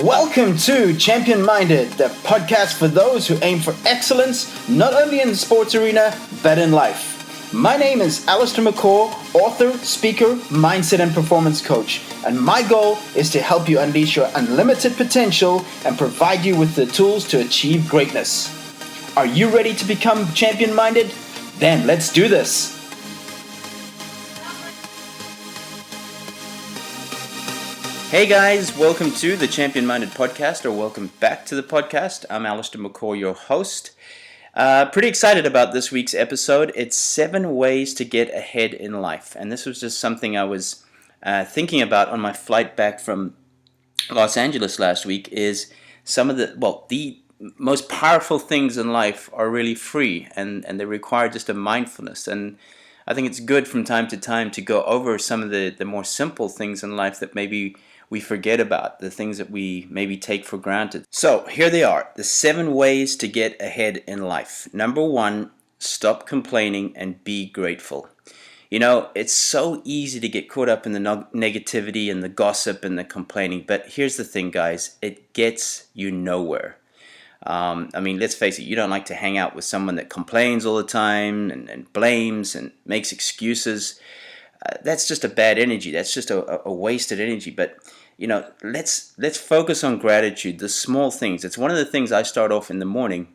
Welcome to Champion Minded, the podcast for those who aim for excellence, not only in the sports arena, but in life. My name is Allistair, author, speaker, mindset and performance coach, and my goal is to help you unleash your unlimited potential and provide you with the tools to achieve greatness. Are you ready to become champion minded? Then let's do this. Hey guys, welcome to the Champion Minded podcast, or welcome back to the podcast. I'm Allistair, your host. Pretty excited about this week's episode. It's 7 ways to get ahead in life. And this was just something I was thinking about on my flight back from Los Angeles last week. Is some of the most powerful things in life are really free, and they require just a mindfulness. And I think it's good from time to time to go over some of the more simple things in life that maybe we forget about, the things that we maybe take for granted. So here they are, the 7 ways to get ahead in life. Number 1, stop complaining and be grateful. You know, it's so easy to get caught up in the negativity and the gossip and the complaining, but here's the thing, guys, it gets you nowhere. Let's face it, you don't like to hang out with someone that complains all the time and blames and makes excuses. That's just a bad energy. That's just a wasted energy. But, you know, let's focus on gratitude, the small things. It's one of the things I start off in the morning,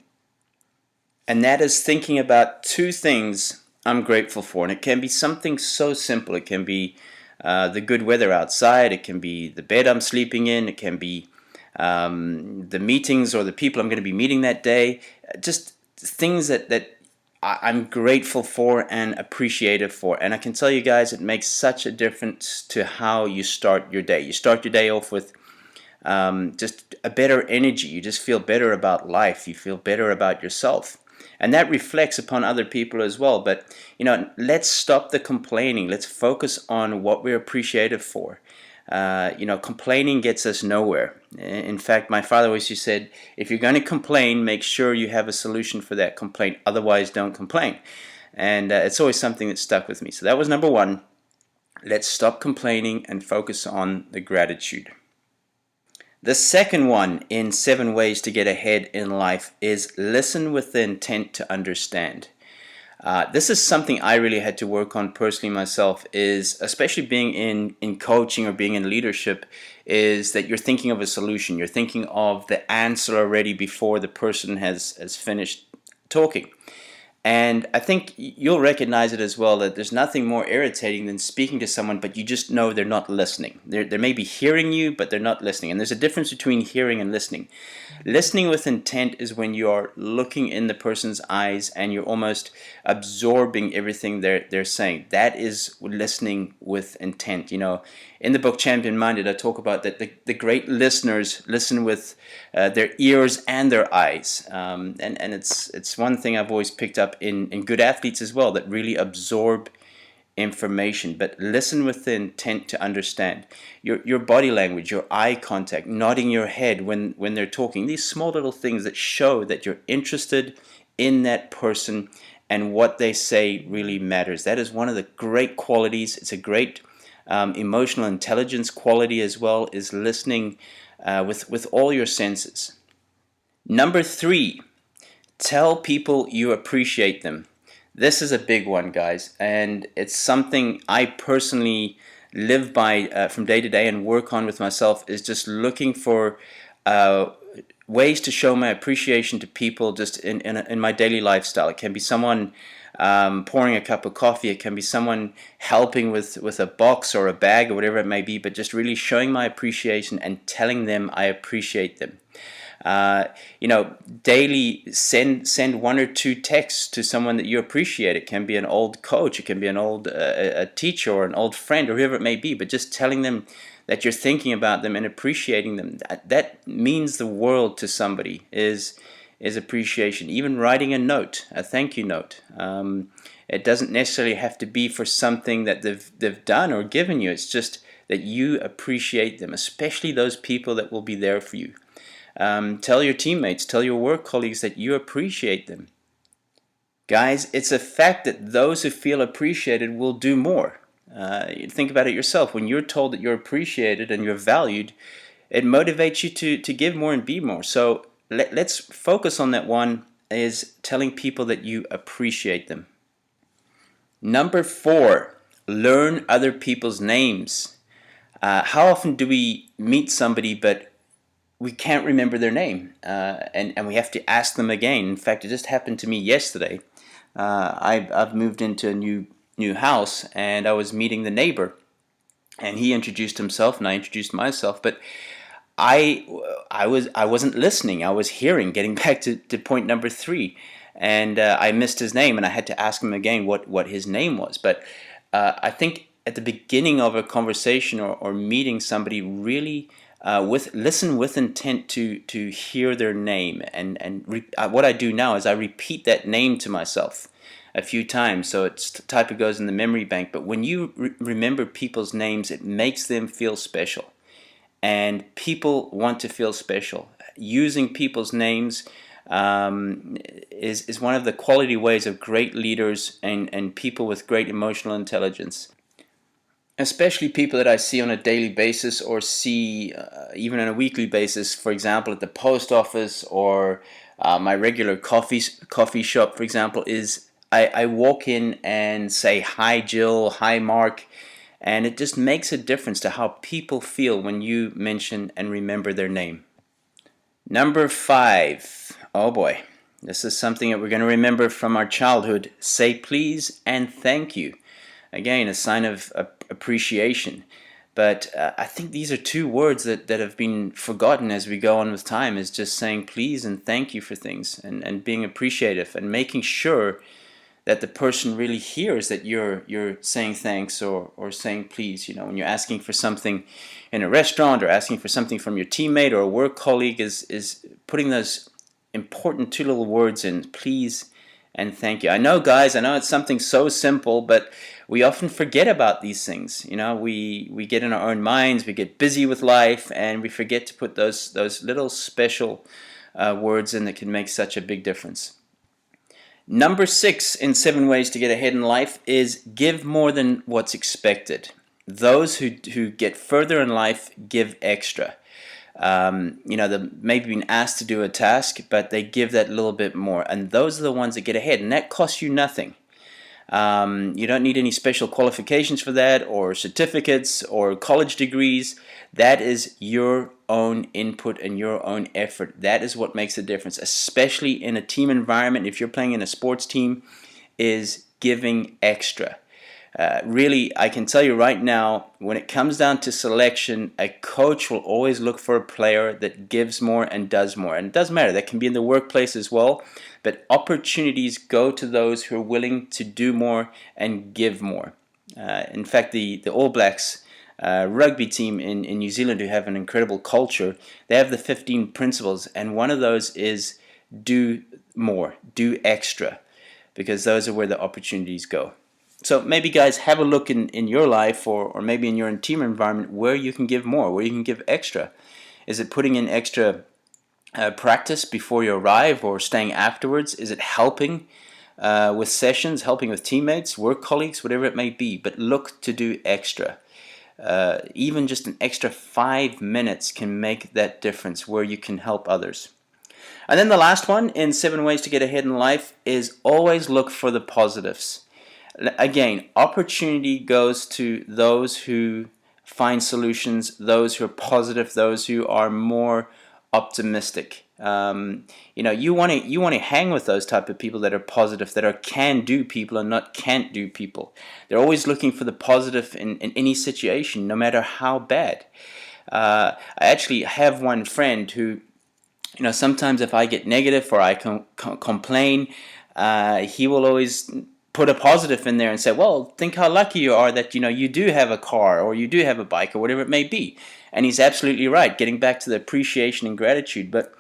and that is thinking about 2 things I'm grateful for. And it can be something so simple. It can be the good weather outside. It can be the bed I'm sleeping in. It can be the meetings or the people I'm going to be meeting that day. Just things that I'm grateful for and appreciative for. And I can tell you guys, it makes such a difference to how you start your day. You start your day off with just a better energy. You just feel better about life. You feel better about yourself. And that reflects upon other people as well. But, you know, let's stop the complaining. Let's focus on what we're appreciative for. Complaining gets us nowhere. In fact, my father always said, if you're going to complain, make sure you have a solution for that complaint. Otherwise, don't complain. And it's always something that stuck with me. So that was number 1. Let's stop complaining and focus on the gratitude. The second one in 7 ways to get ahead in life is listen with the intent to understand. This is something I really had to work on personally myself, is especially being in coaching or being in leadership, is that you're thinking of a solution. You're thinking of the answer already before the person has finished talking. And I think you'll recognize it as well, that there's nothing more irritating than speaking to someone, but you just know they're not listening. They may be hearing you, but they're not listening. And there's a difference between hearing and listening. Listening with intent is when you are looking in the person's eyes and you're almost absorbing everything they're saying. That is listening with intent. You know, in the book Champion Minded, I talk about that the great listeners listen with their ears and their eyes. And it's one thing I've always picked up in good athletes as well, that really absorb information, but listen with the intent to understand. Your body language, your eye contact, nodding your head when they're talking, these small little things that show that you're interested in that person and what they say really matters. That is one of the great qualities. It's a great emotional intelligence quality as well, is listening with all your senses. Number 3, tell people you appreciate them. This is a big one, guys, and it's something I personally live by from day to day and work on with myself, is just looking for ways to show my appreciation to people just in my daily lifestyle. It can be someone pouring a cup of coffee. It can be someone helping with a box or a bag or whatever it may be, but just really showing my appreciation and telling them I appreciate them. Daily send 1 or 2 texts to someone that you appreciate. It can be an old coach, it can be an old a teacher or an old friend or whoever it may be, but just telling them that you're thinking about them and appreciating them. That means the world to somebody, is appreciation. Even writing a note, a thank you note. It doesn't necessarily have to be for something that they've done or given you. It's just that you appreciate them, especially those people that will be there for you. Tell your teammates, tell your work colleagues that you appreciate them. Guys, it's a fact that those who feel appreciated will do more. Think about it yourself. When you're told that you're appreciated and you're valued, it motivates you to give more and be more. So let's focus on that one, is telling people that you appreciate them. Number 4, learn other people's names. How often do we meet somebody but we can't remember their name, and we have to ask them again? In fact, it just happened to me yesterday. I've moved into a new house, and I was meeting the neighbor, and he introduced himself, and I introduced myself, but I wasn't listening. I was hearing. Getting back to point number 3, and I missed his name, and I had to ask him again what his name was. But I think at the beginning of a conversation or meeting somebody, really listen with intent to hear their name, and what I do now is I repeat that name to myself a few times, so it's type it goes in the memory bank. But when you remember people's names, it makes them feel special, and people want to feel special. Using people's names is one of the quality ways of great leaders and people with great emotional intelligence. Especially people that I see on a daily basis, or see even on a weekly basis, for example, at the post office, or my regular coffee shop, for example, is I walk in and say, "Hi, Jill," "Hi, Mark," and it just makes a difference to how people feel when you mention and remember their name. Number 5. Oh boy, this is something that we're going to remember from our childhood. Say please and thank you. Again, a sign of appreciation. But I think these are 2 words that have been forgotten as we go on with time, is just saying please and thank you for things, and being appreciative, and making sure that the person really hears that you're saying thanks or saying please. When you're asking for something in a restaurant, or asking for something from your teammate or a work colleague, is putting those important 2 little words in, please and thank you. I know, guys, I know it's something so simple, but we often forget about these things. We get in our own minds, we get busy with life, and we forget to put those little special words in that can make such a big difference. Number 6 in 7 ways to get ahead in life is give more than what's expected. Those who get further in life give extra. They've maybe been asked to do a task, but they give that little bit more, and those are the ones that get ahead, and that costs you nothing. You don't need any special qualifications for that, or certificates, or college degrees. That is your own input and your own effort. That is what makes a difference, especially in a team environment. If you're playing in a sports team, is giving extra. Really, I can tell you right now, when it comes down to selection, a coach will always look for a player that gives more and does more. And it doesn't matter, that can be in the workplace as well, but opportunities go to those who are willing to do more and give more. In fact, the All Blacks rugby team in New Zealand, who have an incredible culture, they have the 15 principles, and one of those is do more, do extra, because those are where the opportunities go. So maybe, guys, have a look in your life, or maybe in your team environment, where you can give more, where you can give extra. Is it putting in extra practice before you arrive, or staying afterwards? Is it helping with sessions, helping with teammates, work colleagues, whatever it may be? But look to do extra. Even just an extra 5 minutes can make that difference, where you can help others. And then the last one in 7 ways to get ahead in life is always look for the positives. Again, opportunity goes to those who find solutions, those who are positive, those who are more optimistic. You want to hang with those type of people that are positive, that are can-do people and not can't-do people. They're always looking for the positive in any situation, no matter how bad. I actually have one friend who, sometimes if I get negative or I complain, he will always put a positive in there and say, well, think how lucky you are that you do have a car, or you do have a bike, or whatever it may be. And he's absolutely right, getting back to the appreciation and gratitude. But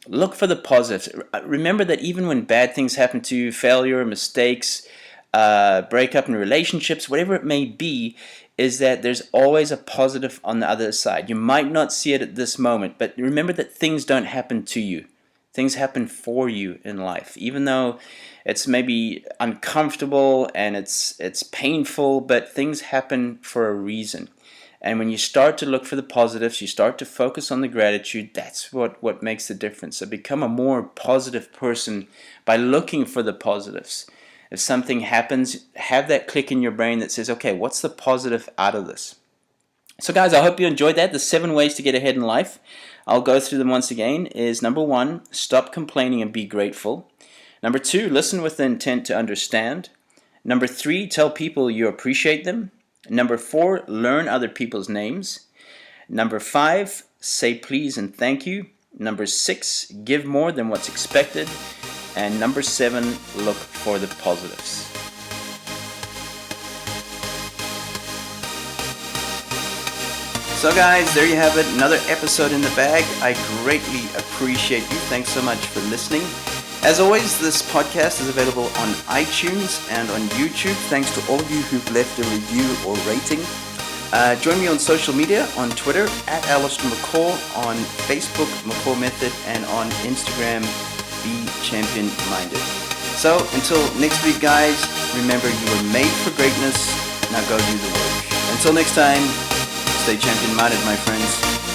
look for the positives. Remember that even when bad things happen to you, failure, mistakes, breakup in relationships, whatever it may be, is that there's always a positive on the other side. You might not see it at this moment, but remember that things don't happen to you. Things happen for you in life, even though it's maybe uncomfortable and it's painful, but things happen for a reason. And when you start to look for the positives, you start to focus on the gratitude, that's what makes the difference. So become a more positive person by looking for the positives. If something happens, have that click in your brain that says, okay, what's the positive out of this? So guys, I hope you enjoyed that. The 7 ways to get ahead in life. I'll go through them once again. Is number 1, stop complaining and be grateful. Number 2, listen with the intent to understand. Number 3, tell people you appreciate them. Number 4, learn other people's names. Number 5, say please and thank you. Number 6, give more than what's expected. And number 7, look for the positives. So guys, there you have it, another episode in the bag. I greatly appreciate you. Thanks so much for listening. As always, this podcast is available on iTunes and on YouTube. Thanks to all of you who've left a review or rating. Join me on social media, on Twitter, at Allistair McCall, on Facebook, McCall Method, and on Instagram, Be Champion Minded. So, until next week, guys, remember you were made for greatness. Now go do the work. Until next time, stay champion minded, my friends.